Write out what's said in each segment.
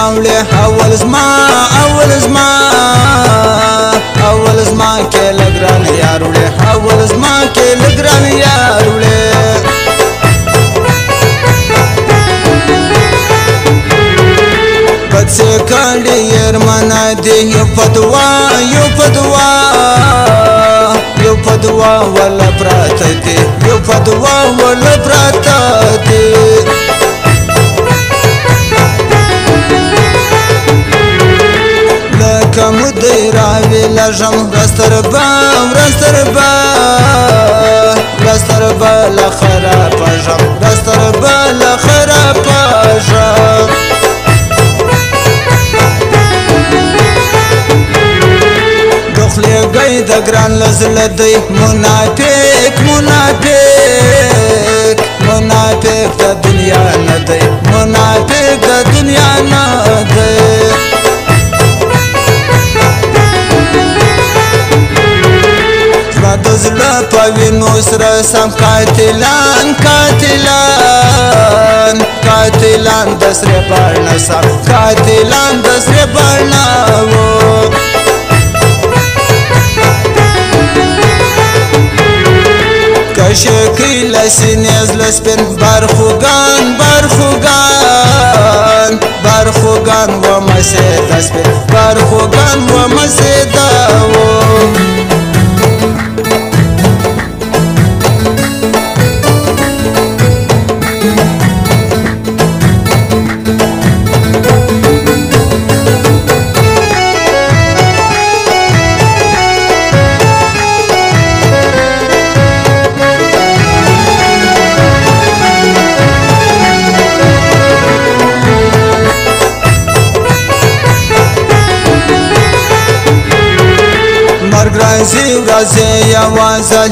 راوړې اول زما کې لګران یار وړې اول زما کې لګران یار وړې بد سے کاندې ير منا دې یو پدوا ولا پراته دې یو پدوا ولا پراته دې کمدی راوی لجم رستر با لخراب جم رستر با لخراب جم دخلی گئی دگران لزل دی منافق دا دنیا ندی منافق دا دنیا ندی دزلا پوینو سره سم قاتلان دسره بارنا سم قاتلان دسره بارنا وو کشکی لسینیز لسپن برخوگان و مسیده سپن برخوگان و مسیده وو رازی یوازه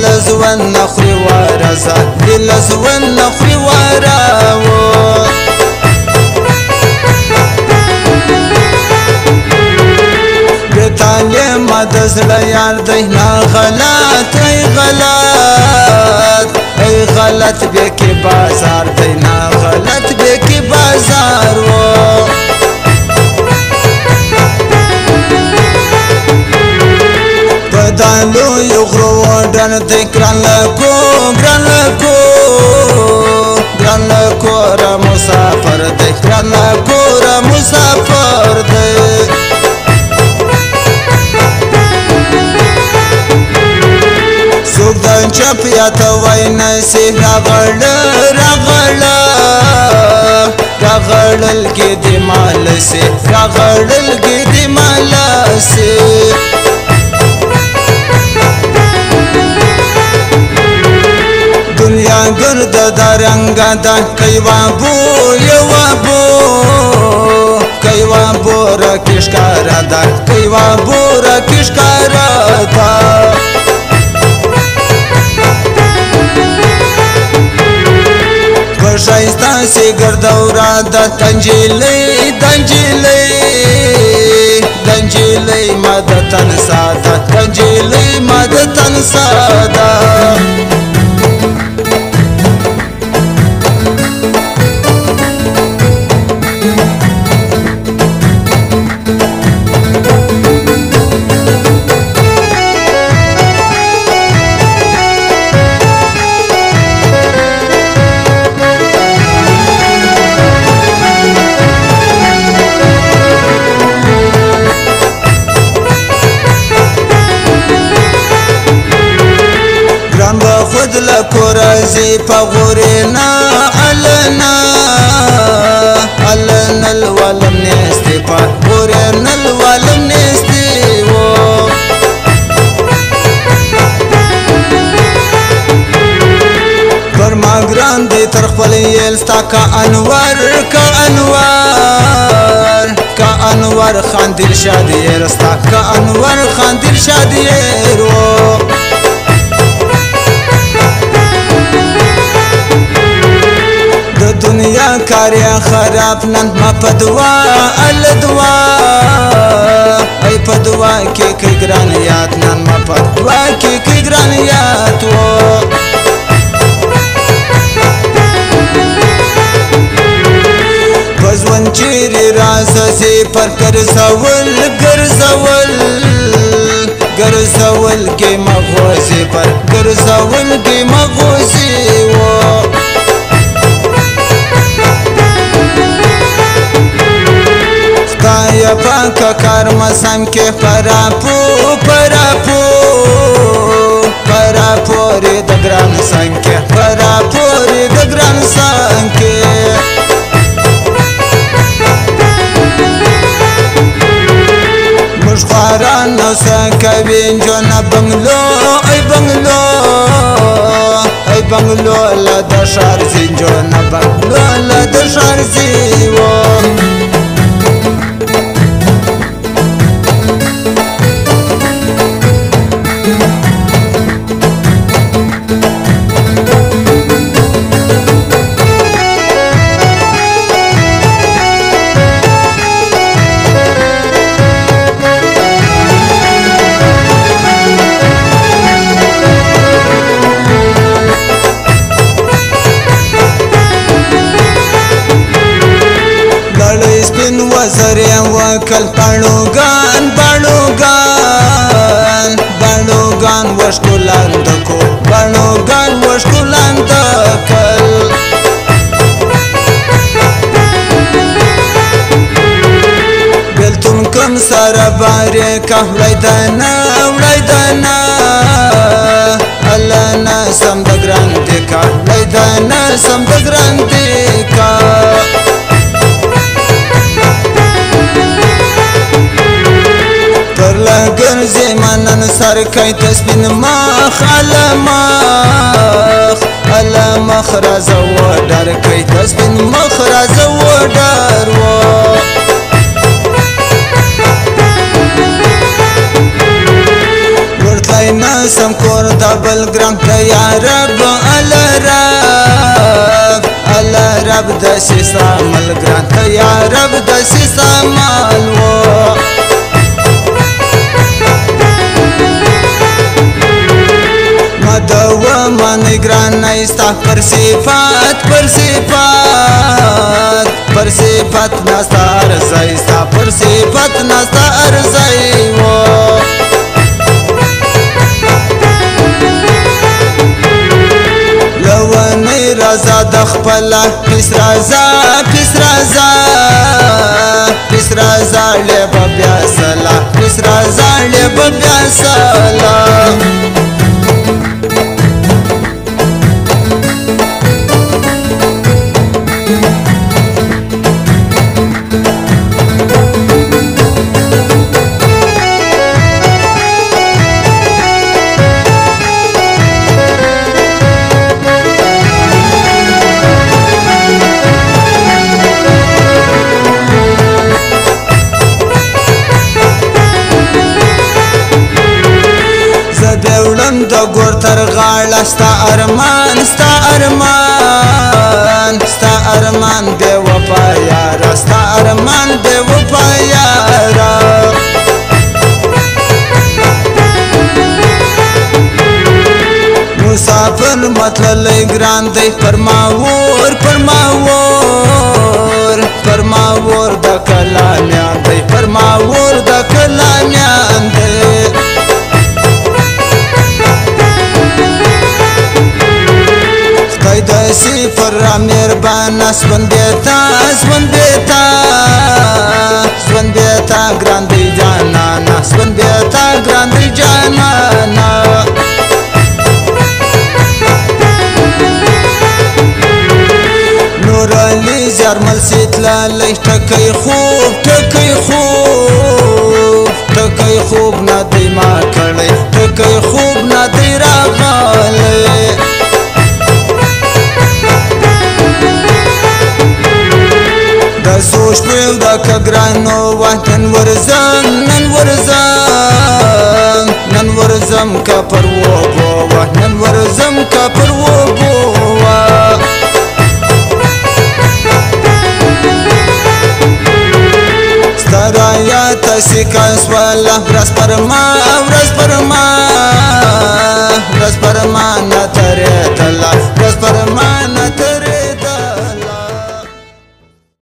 لزوان نخری وارزا لزوان نخری واراو بیتالی مدزل یار دی نا غلط بیکی بازار دی نا غلط بیکی بازار دالو یو غرو ډن ته ګران لکو را مسافر دی ګران لکو را مسافر دی څوک د چپ یا ته وای نسی راغړل کې دی مال سي دنیا گرد دا رنگا دا کیوا بو را کشکارا دا پرشایستا سی گردورا دا دنجیلی مدتن سادا خود لکو رازی پا غورینا علنا الوالم نیستی پا غورینا الوالم نیستی وو پر ما گران دی تر خپلی یلستا کا انوار خاندل شادی رستا کا انوار خاندل شادی رو دنیا کاریا خراب نن ما پدوا ای پدوا کی گران یاد نن ما پدوا کی گران یاد وو چیرې راسه پر ګرځول کې مغوزي پر ګرځول کې مغوزي و خدای پاک کار مسم کې پورې د ګران سنکه پورې د ګران سنکه مشخاران نسا کوي جنا بنگلو ای بنگلو لا د شهر زنجنا بنگلو لا د شهر زیو وزرې وکل بڼوګان وشکولاند کو بڼوګان وشکولاند کل بلتون کم سره بارې کا وړیدنا الله نه سم د ګران دې کا وړیدنا سم د ګران دې کا ګرځي منن سر کای تسبین مخ علمخ رازو ډر کای تسبین مخ رازو ډر و ورتای ناسم کور د بل ګرام تیار رب د سیسا مل ګرام تیار رب د سیسا مل و من ګران نستا پر صفات نستا ارزای ستا پر صفات نستا ارزای و لونی رضا د خپل پس رضا لب بیا سلام د ګور تر غاړه ستا ارمان بے وفا یارا ستا ارمان بے وفا یارا مسافر مطلع ګران دی فرماور د کلامیان دی فرماور د کلامیان دی دسی پر مهربان سون بیتا گراندی جانانا سون بیتا گراندی جانانا نور علی زرمل سیتلا لای ټکی خوب نه دی ما کړی ټکی خوب نه دی راغلی سوچ پیو دا کګرانو وطن نن ورزم کا پرو بوا نن ورزم کا پرو بوا سترایا تسکاس والا ورس پرما